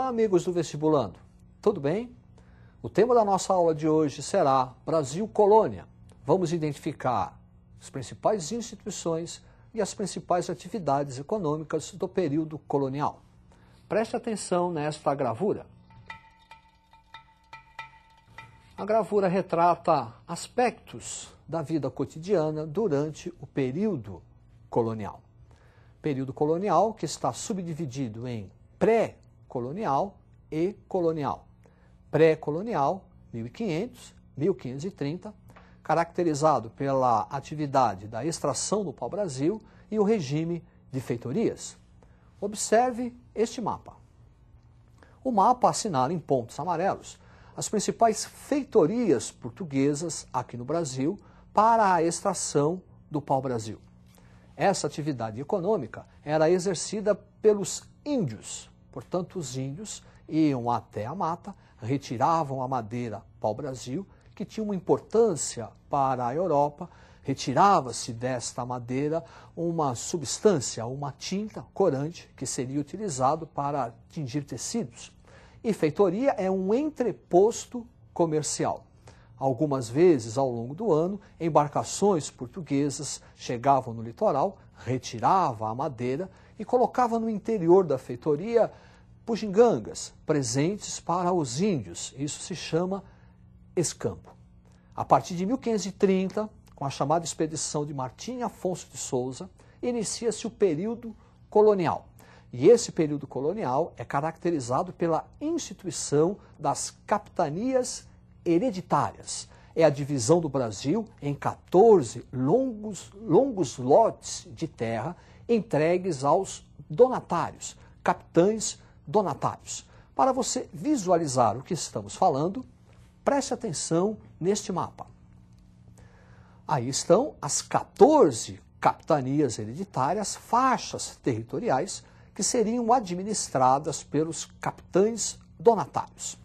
Olá, amigos do Vestibulando, tudo bem? O tema da nossa aula de hoje será Brasil Colônia. Vamos identificar as principais instituições e as principais atividades econômicas do período colonial. Preste atenção nesta gravura. A gravura retrata aspectos da vida cotidiana durante o período colonial. Período colonial que está subdividido em pré-colonial e colonial. Pré-colonial, 1500, 1530, caracterizado pela atividade da extração do pau-brasil e o regime de feitorias. Observe este mapa. O mapa assinala em pontos amarelos as principais feitorias portuguesas aqui no Brasil para a extração do pau-brasil. Essa atividade econômica era exercida pelos índios, portanto os índios iam até a mata, retiravam a madeira pau-brasil, que tinha uma importância para a Europa, retirava-se desta madeira uma substância, uma tinta corante, que seria utilizado para tingir tecidos. E feitoria é um entreposto comercial. Algumas vezes, ao longo do ano, embarcações portuguesas chegavam no litoral, retiravam a madeira e colocavam no interior da feitoria bugigangas, presentes para os índios. Isso se chama escampo. A partir de 1530, com a chamada expedição de Martim Afonso de Souza, inicia-se o período colonial. E esse período colonial é caracterizado pela instituição das capitanias hereditárias. É a divisão do Brasil em 14 longos lotes de terra entregues aos donatários, capitães donatários. Para você visualizar o que estamos falando, preste atenção neste mapa. Aí estão as 14 capitanias hereditárias, faixas territoriais, que seriam administradas pelos capitães donatários.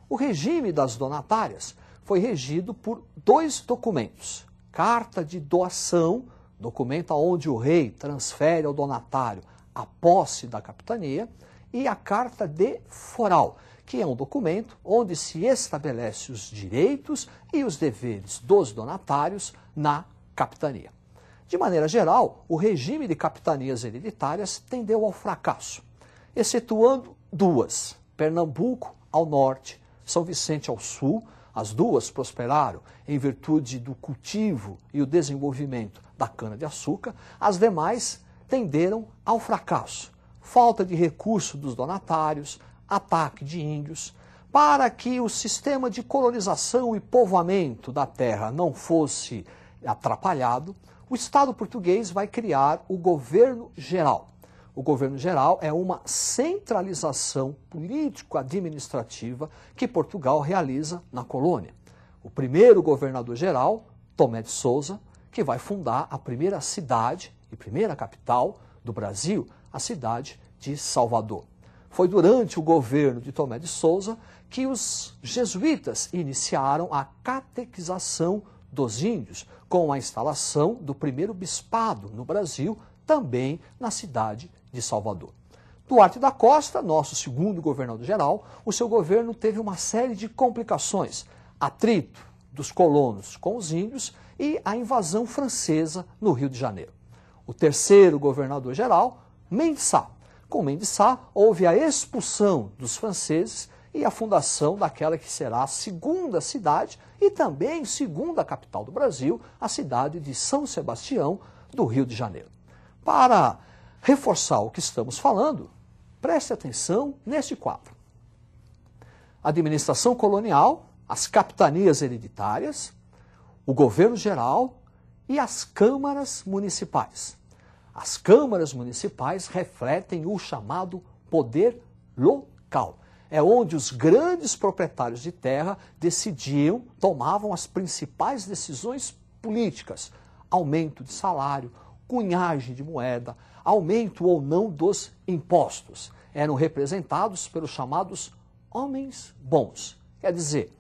O regime das donatárias foi regido por dois documentos. Carta de doação, documento onde o rei transfere ao donatário a posse da capitania, e a carta de foral, que é um documento onde se estabelece os direitos e os deveres dos donatários na capitania. De maneira geral, o regime de capitanias hereditárias tendeu ao fracasso, excetuando duas, Pernambuco ao norte, São Vicente ao sul. As duas prosperaram em virtude do cultivo e o desenvolvimento da cana-de-açúcar. As demais tenderam ao fracasso. Falta de recurso dos donatários, ataque de índios. Para que o sistema de colonização e povoamento da terra não fosse atrapalhado, o Estado português vai criar o governo geral. O governo geral é uma centralização político-administrativa que Portugal realiza na colônia. O primeiro governador-geral, Tomé de Souza, que vai fundar a primeira cidade e primeira capital do Brasil, a cidade de Salvador. Foi durante o governo de Tomé de Souza que os jesuítas iniciaram a catequização dos índios, com a instalação do primeiro bispado no Brasil, também na cidade de Salvador. Duarte da Costa, nosso segundo governador-geral, o seu governo teve uma série de complicações, atrito dos colonos com os índios e a invasão francesa no Rio de Janeiro. O terceiro governador-geral, Mendes Sá. Com Mendes Sá, houve a expulsão dos franceses e a fundação daquela que será a segunda cidade e também segunda capital do Brasil, a cidade de São Sebastião, do Rio de Janeiro. Para reforçar o que estamos falando, preste atenção neste quadro. Administração colonial, as capitanias hereditárias, o governo geral e as câmaras municipais. As câmaras municipais refletem o chamado poder local. É onde os grandes proprietários de terra decidiam, tomavam as principais decisões políticas. Aumento de salário, cunhagem de moeda, aumento ou não dos impostos. Eram representados pelos chamados homens bons. Quer dizer,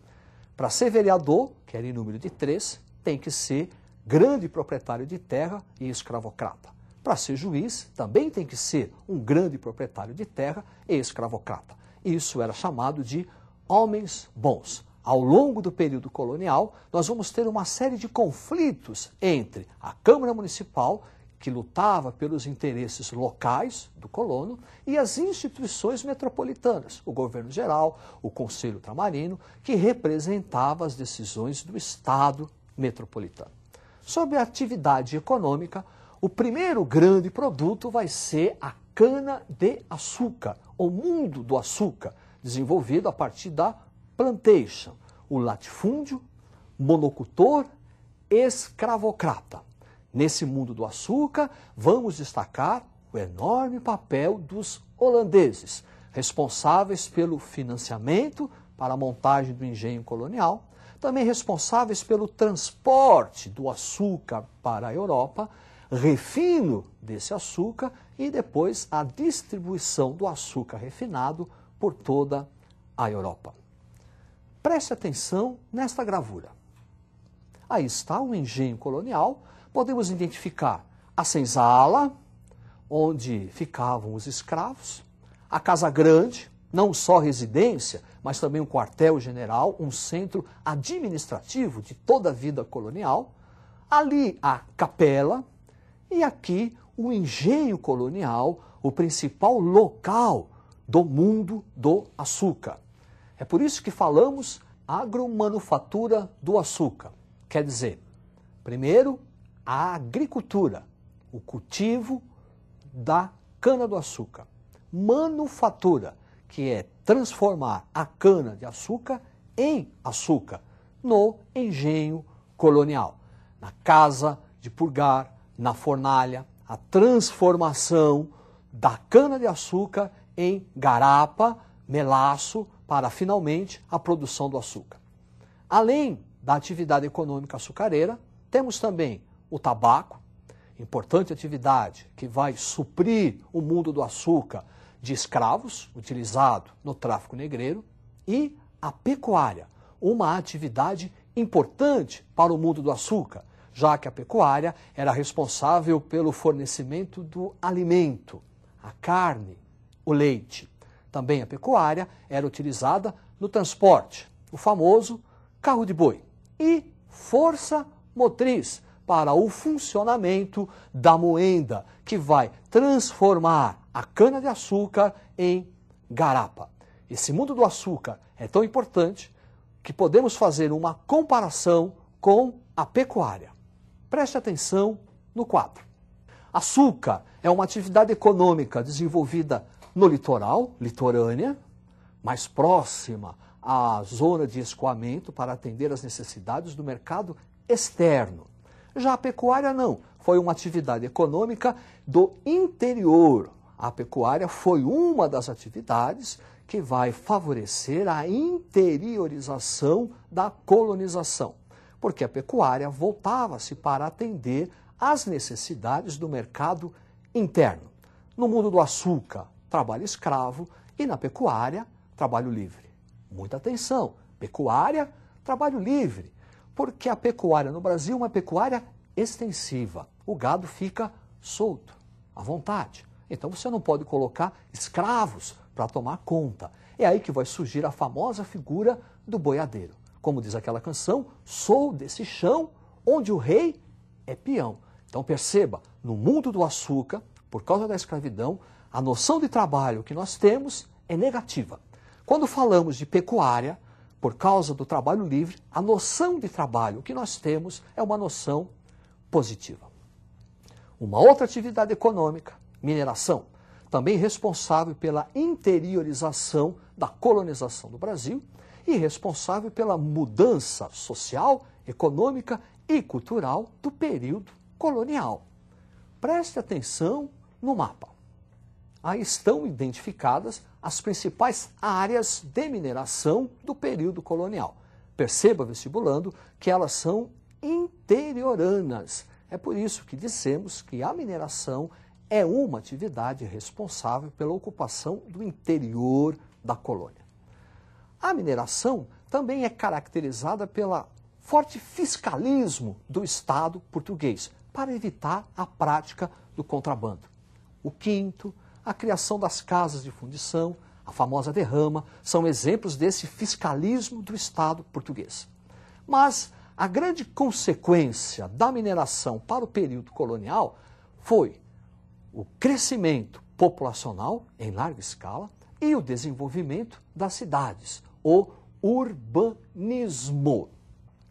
para ser vereador, que era em número de 3, tem que ser grande proprietário de terra e escravocrata. Para ser juiz, também tem que ser um grande proprietário de terra e escravocrata. Isso era chamado de homens bons. Ao longo do período colonial, nós vamos ter uma série de conflitos entre a Câmara Municipal, que lutava pelos interesses locais do colono, e as instituições metropolitanas, o governo geral, o Conselho Ultramarino, que representava as decisões do Estado metropolitano. Sobre a atividade econômica, o primeiro grande produto vai ser a cana-de-açúcar, o mundo do açúcar, desenvolvido a partir da plantation, o latifúndio, monocultor, escravocrata. Nesse mundo do açúcar, vamos destacar o enorme papel dos holandeses, responsáveis pelo financiamento para a montagem do engenho colonial, também responsáveis pelo transporte do açúcar para a Europa, refino desse açúcar e depois a distribuição do açúcar refinado por toda a Europa. Preste atenção nesta gravura. Aí está o engenho colonial. Podemos identificar a senzala, onde ficavam os escravos, a Casa Grande, não só residência, mas também um quartel-general, um centro administrativo de toda a vida colonial, ali a capela e aqui o engenho colonial, o principal local do mundo do açúcar. É por isso que falamos agromanufatura do açúcar. Quer dizer, primeiro, a agricultura, o cultivo da cana-do-açúcar. Manufatura, que é transformar a cana-de-açúcar em açúcar, no engenho colonial. Na casa de purgar, na fornalha, a transformação da cana-de-açúcar em garapa, melaço, para finalmente a produção do açúcar. Além da atividade econômica açucareira, temos também o tabaco, importante atividade que vai suprir o mundo do açúcar de escravos, utilizado no tráfico negreiro, e a pecuária, uma atividade importante para o mundo do açúcar, já que a pecuária era responsável pelo fornecimento do alimento, a carne, o leite. Também a pecuária era utilizada no transporte, o famoso carro de boi, e força motriz para o funcionamento da moenda, que vai transformar a cana-de-açúcar em garapa. Esse mundo do açúcar é tão importante que podemos fazer uma comparação com a pecuária. Preste atenção no quadro. Açúcar é uma atividade econômica desenvolvida no litoral, litorânea, mais próxima à zona de escoamento para atender às necessidades do mercado externo. Já a pecuária não, foi uma atividade econômica do interior. A pecuária foi uma das atividades que vai favorecer a interiorização da colonização, porque a pecuária voltava-se para atender às necessidades do mercado interno. No mundo do açúcar, trabalho escravo, e na pecuária, trabalho livre. Muita atenção, pecuária, trabalho livre, porque a pecuária no Brasil é uma pecuária extensiva. O gado fica solto, à vontade. Então você não pode colocar escravos para tomar conta. É aí que vai surgir a famosa figura do boiadeiro. Como diz aquela canção, sou desse chão onde o rei é peão. Então perceba, no mundo do açúcar, por causa da escravidão, a noção de trabalho que nós temos é negativa. Quando falamos de pecuária, por causa do trabalho livre, a noção de trabalho que nós temos é uma noção positiva. Uma outra atividade econômica, mineração, também responsável pela interiorização da colonização do Brasil e responsável pela mudança social, econômica e cultural do período colonial. Preste atenção no mapa. Aí estão identificadas as principais áreas de mineração do período colonial. Perceba, vestibulando, que elas são interioranas. É por isso que dissemos que a mineração é uma atividade responsável pela ocupação do interior da colônia. A mineração também é caracterizada pelo forte fiscalismo do Estado português para evitar a prática do contrabando. O quinto, a criação das casas de fundição, a famosa derrama, são exemplos desse fiscalismo do Estado português. Mas a grande consequência da mineração para o período colonial foi o crescimento populacional em larga escala e o desenvolvimento das cidades, o urbanismo.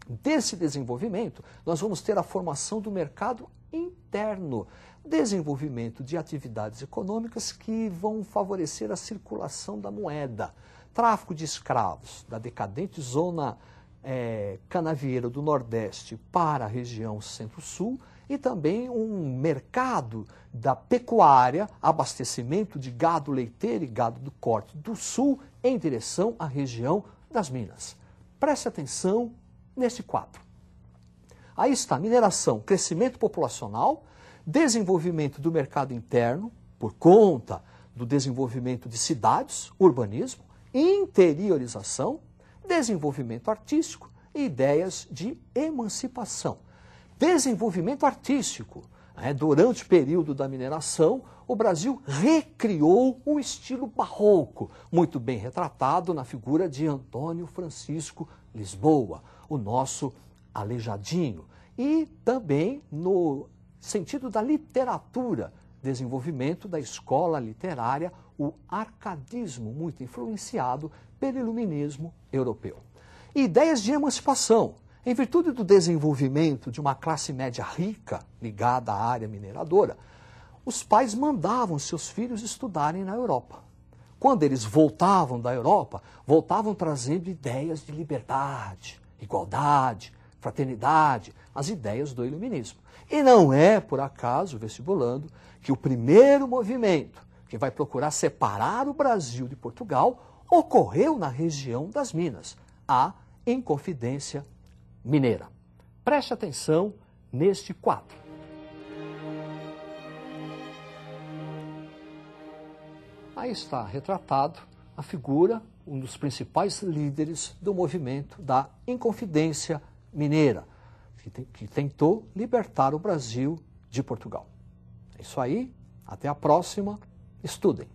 Desse desenvolvimento, nós vamos ter a formação do mercado interno, desenvolvimento de atividades econômicas que vão favorecer a circulação da moeda, tráfico de escravos da decadente zona canavieira do Nordeste para a região Centro-Sul e também um mercado da pecuária, abastecimento de gado leiteiro e gado do corte do Sul em direção à região das Minas. Preste atenção nesse quadro. Aí está mineração, crescimento populacional, desenvolvimento do mercado interno, por conta do desenvolvimento de cidades, urbanismo, interiorização, desenvolvimento artístico e ideias de emancipação. Desenvolvimento artístico. Durante o período da mineração, o Brasil recriou um estilo barroco, muito bem retratado na figura de Antônio Francisco Lisboa, o nosso Aleijadinho. E também no sentido da literatura, desenvolvimento da escola literária, o arcadismo, muito influenciado pelo iluminismo europeu. E ideias de emancipação. Em virtude do desenvolvimento de uma classe média rica ligada à área mineradora, os pais mandavam seus filhos estudarem na Europa. Quando eles voltavam da Europa, voltavam trazendo ideias de liberdade, igualdade, fraternidade, as ideias do iluminismo. E não é, por acaso, vestibulando, que o primeiro movimento que vai procurar separar o Brasil de Portugal ocorreu na região das Minas, a Inconfidência Mineira. Preste atenção neste quadro. Aí está retratado a figura, um dos principais líderes do movimento da Inconfidência Mineira, que tentou libertar o Brasil de Portugal. É isso aí, até a próxima, estudem.